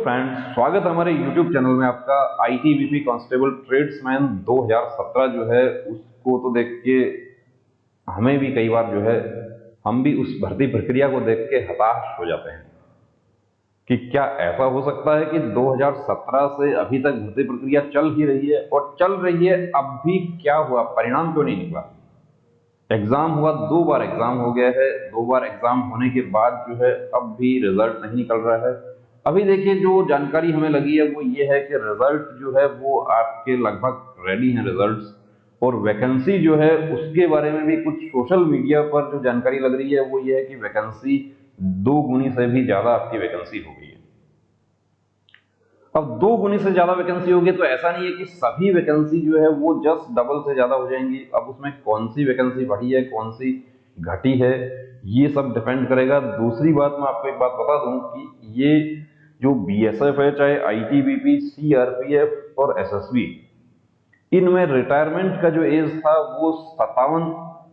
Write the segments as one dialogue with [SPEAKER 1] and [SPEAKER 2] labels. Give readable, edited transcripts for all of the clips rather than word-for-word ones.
[SPEAKER 1] Friends, स्वागत है हमारे YouTube चैनल में आपका। आईटीबीपी कांस्टेबल ट्रेड्समैन 2017 जो है उसको तो देख के हमें भी कई बार जो है हम भी उस भर्ती प्रक्रिया को देख के हताश हो जाते हैं कि क्या ऐसा हो सकता है कि 2017 से अभी तक भर्ती प्रक्रिया चल ही रही है और चल रही है, अब भी क्या हुआ, परिणाम क्यों नहीं निकला। एग्जाम हुआ, 2 बार एग्जाम हो गया है, 2 बार एग्जाम होने के बाद जो है अब भी रिजल्ट नहीं निकल रहा है। अभी देखिए, जो जानकारी हमें लगी है वो ये है कि रिजल्ट जो है वो आपके लगभग रेडी हैं रिजल्ट्स, और वैकेंसी जो है उसके बारे में भी कुछ सोशल मीडिया पर जो जानकारी लग रही है वो ये है कि वैकेंसी 2 गुनी से भी ज्यादा आपकी वैकेंसी हो गई है। अब 2 गुनी से ज्यादा वैकेंसी होगी तो ऐसा नहीं है कि सभी वैकेंसी जो है वो जस्ट डबल से ज्यादा हो जाएंगी। अब उसमें कौन सी वैकेंसी बढ़ी है, कौन सी घटी है, ये सब डिपेंड करेगा। दूसरी बात, मैं आपको एक बात बता दूं कि ये जो बीएसएफ है, चाहे आईटीबीपी, सीआरपीएफ और एसएसबी, इनमें रिटायरमेंट का जो एज था वो 57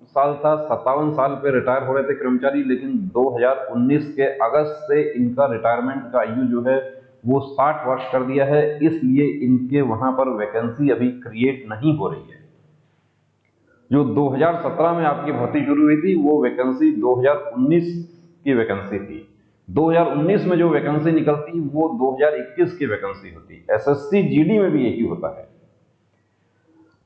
[SPEAKER 1] साल था। 57 साल पे रिटायर हो रहे थे कर्मचारी, लेकिन 2019 के अगस्त से इनका रिटायरमेंट का आयु जो है वो 60 वर्ष कर दिया है, इसलिए इनके वहां पर वैकेंसी अभी क्रिएट नहीं हो रही है। जो 2017 में आपकी भर्ती शुरू हुई थी वो वैकेंसी 2019 की वैकेंसी थी। 2019 में जो वैकेंसी निकलती वो 2021 की वैकेंसी होती। एसएससी जीडी में भी यही होता है।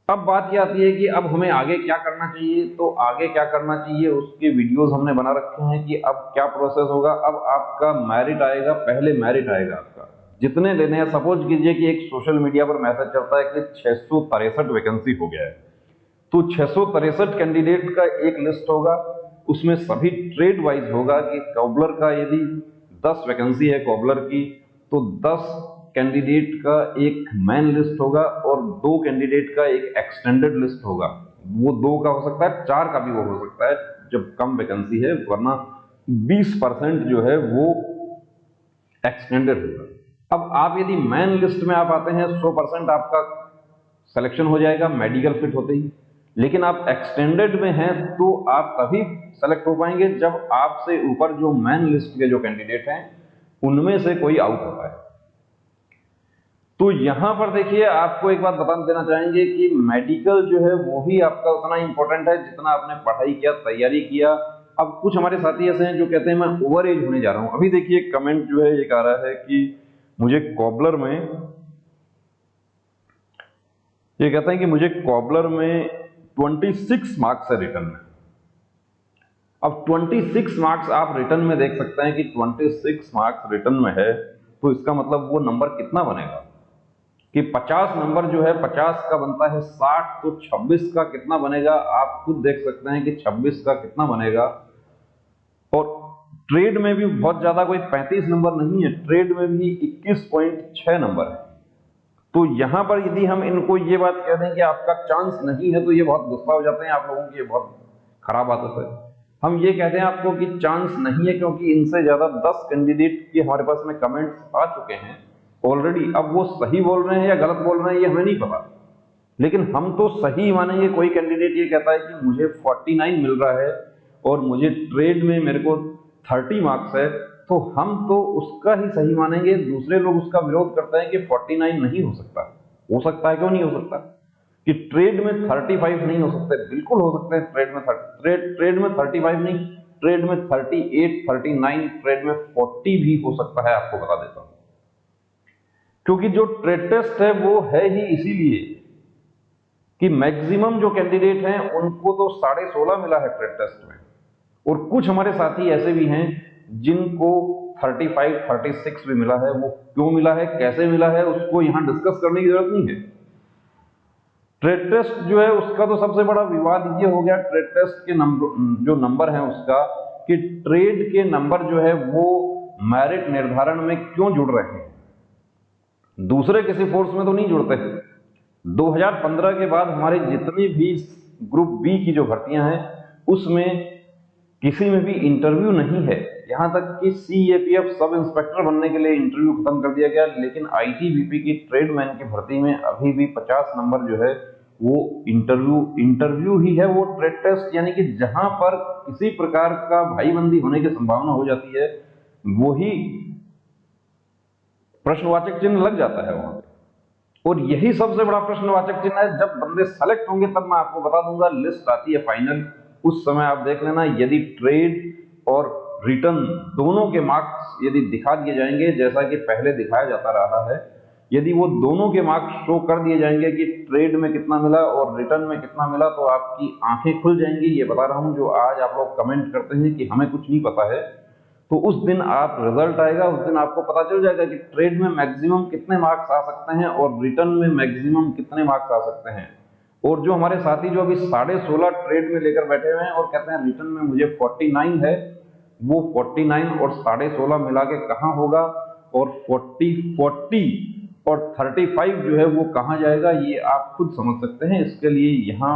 [SPEAKER 1] अब बात ये आती है कि अब हमें आगे क्या करना चाहिए। तो आगे क्या करना चाहिए उसके वीडियोस हमने बना रखे हैं कि अब क्या प्रोसेस होगा। अब आपका मेरिट आएगा, पहले मेरिट आएगा आपका, जितने लेने हैं। सपोज कीजिए कि एक सोशल मीडिया पर मैसेज चलता है कि 663 वैकेंसी हो गया है, तो 663 कैंडिडेट का एक लिस्ट होगा, उसमें सभी ट्रेड वाइज होगा कि कॉबलर का यदि 10 वैकेंसी है कॉबलर की, तो 10 कैंडिडेट का एक मेन लिस्ट होगा और 2 कैंडिडेट का एक एक्सटेंडेड लिस्ट होगा। वो 2 का हो सकता है, 4 का भी वो हो सकता है जब कम वैकेंसी है, वरना 20% जो है वो एक्सटेंडेड होगा। अब आप यदि मेन लिस्ट में आप आते हैं, 100% आपका सिलेक्शन हो जाएगा मेडिकल फिट होते ही। लेकिन आप एक्सटेंडेड में हैं तो आप तभी सेलेक्ट हो पाएंगे जब आपसे ऊपर जो मेन लिस्ट के जो कैंडिडेट हैं उनमें से कोई आउट होता है। तो यहां पर देखिए, आपको एक बात बता देना चाहेंगे कि मेडिकल जो है वो भी आपका उतना इंपॉर्टेंट है जितना आपने पढ़ाई किया, तैयारी किया। अब कुछ हमारे साथी ऐसे हैं जो कहते हैं मैं ओवर एज होने जा रहा हूं। अभी देखिए कमेंट जो है एक आ रहा है कि मुझे कॉबलर में, ये कहते हैं कि मुझे कॉबलर में 26 मार्क्स है रिटर्न में। अब 26 मार्क्स आप रिटर्न में देख सकते हैं कि 26 मार्क्स रिटर्न में है, तो इसका मतलब वो नंबर कितना बनेगा कि 50 नंबर जो है 50 का बनता है 60, तो 26 का कितना बनेगा आप खुद देख सकते हैं कि 26 का कितना बनेगा। और ट्रेड में भी बहुत ज्यादा कोई 35 नंबर नहीं है, ट्रेड में भी 21.6 नंबर है। तो यहां पर यदि हम इनको ये बात कह दें कि आपका चांस नहीं है, तो ये बहुत गुस्सा हो जाते हैं आप लोगों की, ये बहुत खराब आदत है। हम ये कहते हैं आपको कि चांस नहीं है, क्योंकि इनसे ज्यादा 10 कैंडिडेट की हमारे पास में कमेंट्स आ चुके हैं ऑलरेडी। अब वो सही बोल रहे हैं या गलत बोल रहे हैं ये हमें नहीं पता, लेकिन हम तो सही मानेंगे। कोई कैंडिडेट ये कहता है कि मुझे 49 मिल रहा है और मुझे ट्रेड में मेरे को 30 मार्क्स है, तो हम तो उसका ही सही मानेंगे। दूसरे लोग उसका विरोध करते हैं कि 49 नहीं हो सकता। हो सकता है, क्यों नहीं हो सकता, कि ट्रेड में 35 नहीं हो सकते, बिल्कुल हो सकते हैं। ट्रेड में 35 नहीं, ट्रेड में 38, 39, ट्रेड में 40 भी हो सकता है, आपको बता देता हूं। क्योंकि जो ट्रेड टेस्ट है वो है ही इसीलिए कि मैक्सिमम जो कैंडिडेट हैं उनको तो 16.5 मिला है ट्रेड टेस्ट में, और कुछ हमारे साथी ऐसे भी हैं जिनको 35, 36 भी मिला है। वो क्यों मिला है, कैसे मिला है, उसको यहां डिस्कस करने की जरूरत नहीं है। ट्रेड टेस्ट जो है उसका तो सबसे बड़ा विवाद ये हो गया, ट्रेड टेस्ट के नंबर जो नंबर है उसका, कि ट्रेड के नंबर जो है वो मेरिट निर्धारण में क्यों जुड़ रहे हैं, दूसरे किसी फोर्स में तो नहीं जुड़ते। 2015 के बाद हमारे जितनी भी ग्रुप बी की जो भर्तियां हैं उसमें किसी में भी इंटरव्यू नहीं है। यहां तक कि सीएपीएफ सब इंस्पेक्टर बनने के लिए इंटरव्यू खत्म कर दिया गया, लेकिन आईटीबीपी की ट्रेडमैन की भर्ती में अभी भी 50 नंबर जो है वो इंटरव्यू ही है, वो ट्रेड टेस्ट। यानी कि जहां पर किसी प्रकार का भाईबंदी होने की संभावना हो जाती है वही प्रश्नवाचक चिन्ह लग जाता है वहां पे। और यही सबसे बड़ा प्रश्नवाचक चिन्ह है। जब बंदे सेलेक्ट होंगे तब मैं आपको बता दूंगा, लिस्ट आती है फाइनल, उस समय आप देख लेना, यदि ट्रेड और रिटर्न दोनों के मार्क्स यदि दिखा दिए जाएंगे जैसा कि पहले दिखाया जाता रहा है, यदि वो दोनों के मार्क्स शो कर दिए जाएंगे कि ट्रेड में कितना मिला और रिटर्न में कितना मिला, तो आपकी आंखें खुल जाएंगी। ये बता रहा हूं, जो आज आप लोग कमेंट करते हैं कि हमें कुछ नहीं पता है, तो उस दिन आप रिजल्ट आएगा, उस दिन आपको पता चल जाएगा कि ट्रेड में मैक्सिमम कितने मार्क्स आ सकते हैं और रिटर्न में मैक्सिमम कितने मार्क्स आ सकते हैं। और जो हमारे साथी जो अभी 16.5 ट्रेड में लेकर बैठे हुए हैं और कहते हैं रिटर्न में मुझे 49 है, वो 49 और 16.5 मिला के कहाँ होगा, और 40 और 35 जो है वो कहाँ जाएगा, ये आप खुद समझ सकते हैं। इसके लिए यहाँ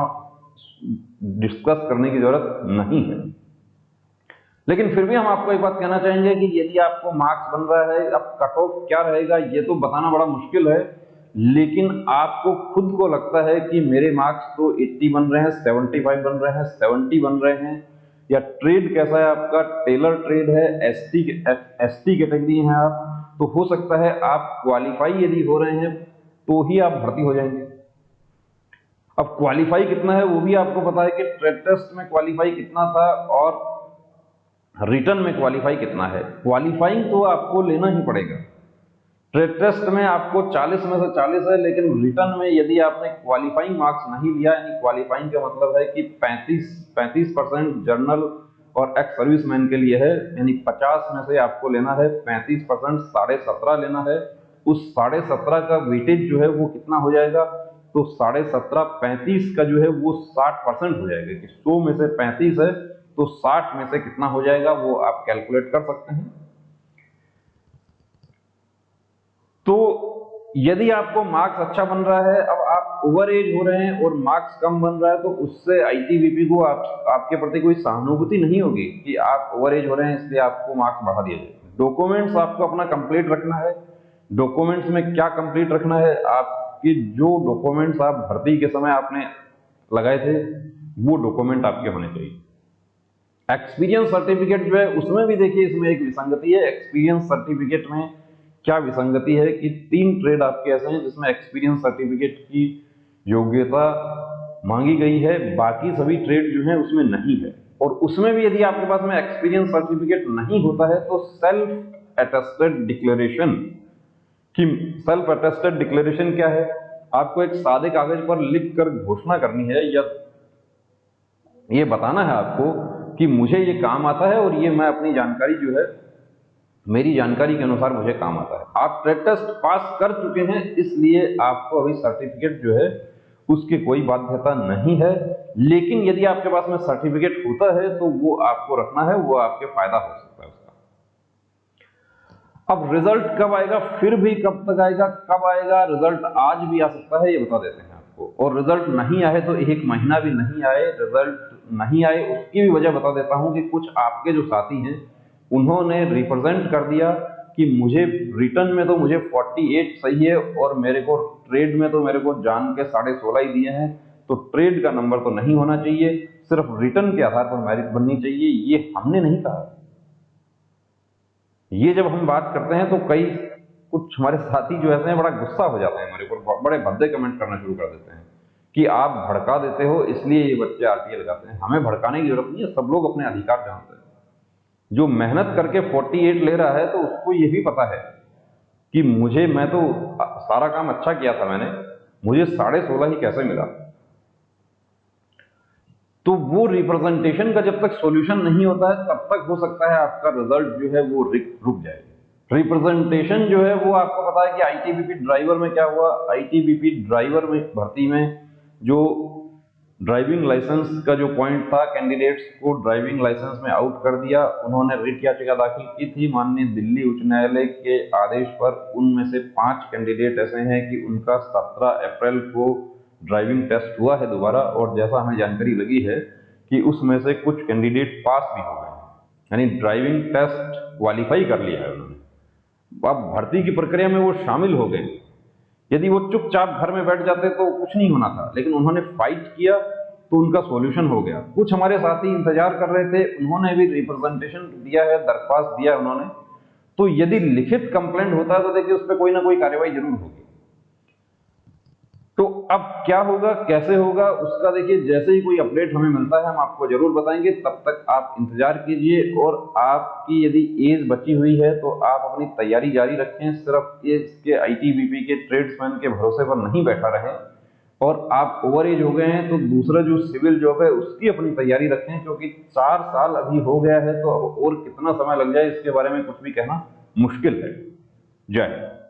[SPEAKER 1] डिस्कस करने की जरूरत नहीं है। लेकिन फिर भी हम आपको एक बात कहना चाहेंगे कि यदि आपको मार्क्स बन रहा है, अब कट ऑफ क्या रहेगा ये तो बताना बड़ा मुश्किल है, लेकिन आपको खुद को लगता है कि मेरे मार्क्स तो 80 बन रहे हैं, 75 बन रहे हैं, 70 बन रहे हैं, या ट्रेड कैसा है आपका, टेलर ट्रेड है, एसटी कैटेगरी है आप, तो हो सकता है आप क्वालिफाई यदि हो रहे हैं तो ही आप भर्ती हो जाएंगे। अब क्वालिफाई कितना है वो भी आपको पता है कि ट्रेड टेस्ट में क्वालिफाई कितना था और रिटर्न में क्वालिफाई कितना है। क्वालिफाइंग तो आपको लेना ही पड़ेगा। ट्रेड टेस्ट में आपको 40 में से 40 है, लेकिन रिटर्न में यदि आपने क्वालिफाइंग मार्क्स नहीं लिया, यानी क्वालिफाइंग का मतलब है कि 35% जर्नल और एक्स सर्विसमैन के लिए है, यानी 50 में से आपको लेना है 35%, 17.5 लेना है। उस 17.5 का वेटेज जो है वो कितना हो जाएगा, तो 17.5 35 का जो है वो 60% हो जाएगा कि 100 में से 35 है तो 60 में से कितना हो जाएगा वो आप कैलकुलेट कर सकते हैं। तो यदि आपको मार्क्स अच्छा बन रहा है, अब आप ओवर एज हो रहे हैं और मार्क्स कम बन रहा है, तो उससे आईटीबीपी को आपके प्रति कोई सहानुभूति नहीं होगी कि आप ओवर एज हो रहे हैं इसलिए आपको मार्क्स बढ़ा दिए जाए। डॉक्यूमेंट्स आपको अपना कंप्लीट रखना है। डॉक्यूमेंट्स में क्या कंप्लीट रखना है, आपके जो डॉक्यूमेंट्स आप भर्ती के समय आपने लगाए थे वो डॉक्यूमेंट आपके होने चाहिए। एक्सपीरियंस सर्टिफिकेट जो है उसमें भी देखिए इसमें एक विसंगति है। एक्सपीरियंस सर्टिफिकेट में क्या विसंगति है कि 3 ट्रेड आपके ऐसे हैं जिसमें एक्सपीरियंस सर्टिफिकेट की योग्यता मांगी गई है, बाकी सभी ट्रेड जो है उसमें नहीं है। और उसमें भी यदि आपके पास में एक्सपीरियंस सर्टिफिकेट नहीं होता है तो सेल्फ अटेस्टेड डिक्लेरेशन कि सेल्फ अटेस्टेड डिक्लेरेशन क्या है, आपको एक सादे कागज पर लिख कर घोषणा करनी है या ये बताना है आपको कि मुझे ये काम आता है और ये मैं अपनी जानकारी जो है मेरी जानकारी के अनुसार मुझे काम आता है। आप ट्रेड टेस्ट पास कर चुके हैं इसलिए आपको अभी सर्टिफिकेट जो है उसकी कोई बाध्यता नहीं है, लेकिन यदि आपके पास में सर्टिफिकेट होता है तो वो आपको रखना है, वो आपके फायदा हो सकता है उसका। अब रिजल्ट कब आएगा, फिर भी कब तक आएगा, कब आएगा, रिजल्ट आज भी आ सकता है ये बता देते हैं आपको, और रिजल्ट नहीं आए तो 1 महीना भी नहीं आए। रिजल्ट नहीं आए उसकी भी वजह बता देता हूं कि कुछ आपके जो साथी हैं उन्होंने रिप्रेजेंट कर दिया कि मुझे रिटर्न में तो मुझे 48 सही है और मेरे को ट्रेड में तो मेरे को जान के 16.5 ही दिए हैं, तो ट्रेड का नंबर तो नहीं होना चाहिए, सिर्फ रिटर्न के आधार पर मेरिट बननी चाहिए। ये हमने नहीं कहा। ये जब हम बात करते हैं तो कुछ हमारे साथी जो ऐसे हैं बड़ा गुस्सा हो जाते हैं हमारे ऊपर, बड़े भद्दे कमेंट करना शुरू कर देते हैं कि आप भड़का देते हो इसलिए ये बच्चे आरटीए लगाते हैं। हमें भड़काने की जरूरत नहीं है, सब लोग अपने अधिकार जानते हैं। जो मेहनत करके 48 ले रहा है तो उसको ये भी पता है कि मैं तो सारा काम अच्छा किया था, मुझे 16.5 ही कैसे मिला। तो वो रिप्रेजेंटेशन का जब तक सॉल्यूशन नहीं होता है तब तक हो सकता है आपका रिजल्ट जो है वो रुक जाए। रिप्रेजेंटेशन जो है वो आपको पता है कि आईटीबीपी ड्राइवर में क्या हुआ। आईटीबीपी ड्राइवर में भर्ती में जो ड्राइविंग लाइसेंस का जो पॉइंट था, कैंडिडेट्स को ड्राइविंग लाइसेंस में आउट कर दिया। उन्होंने रिट याचिका दाखिल की थी माननीय दिल्ली उच्च न्यायालय के आदेश पर। उनमें से 5 कैंडिडेट ऐसे हैं कि उनका 17 अप्रैल को ड्राइविंग टेस्ट हुआ है दोबारा, और जैसा हमें जानकारी लगी है कि उसमें से कुछ कैंडिडेट पास भी हो गए, यानी ड्राइविंग टेस्ट क्वालिफाई कर लिया है उन्होंने। अब भर्ती की प्रक्रिया में वो शामिल हो गए। यदि वो चुपचाप घर में बैठ जाते तो कुछ नहीं होना था, लेकिन उन्होंने फाइट किया तो उनका सॉल्यूशन हो गया। कुछ हमारे साथी इंतजार कर रहे थे, उन्होंने भी रिप्रेजेंटेशन दिया है, दरख्वास्त दिया उन्होंने, तो यदि लिखित कंप्लेंट होता है तो देखिए उस पर कोई ना कोई कार्रवाई जरूर होगी। तो अब क्या होगा, कैसे होगा, उसका देखिए जैसे ही कोई अपडेट हमें मिलता है हम आपको जरूर बताएंगे। तब तक आप इंतजार कीजिए, और आपकी यदि एज बची हुई है तो आप अपनी तैयारी जारी रखें। सिर्फ इसके आईटीबीपी के ट्रेड्समैन के भरोसे पर नहीं बैठा रहें, और आप ओवर एज हो गए हैं तो दूसरा जो सिविल जॉब है उसकी अपनी तैयारी रखें, क्योंकि 4 साल अभी हो गया है, तो अब और कितना समय लग जाए इसके बारे में कुछ भी कहना मुश्किल है। जय हिंद।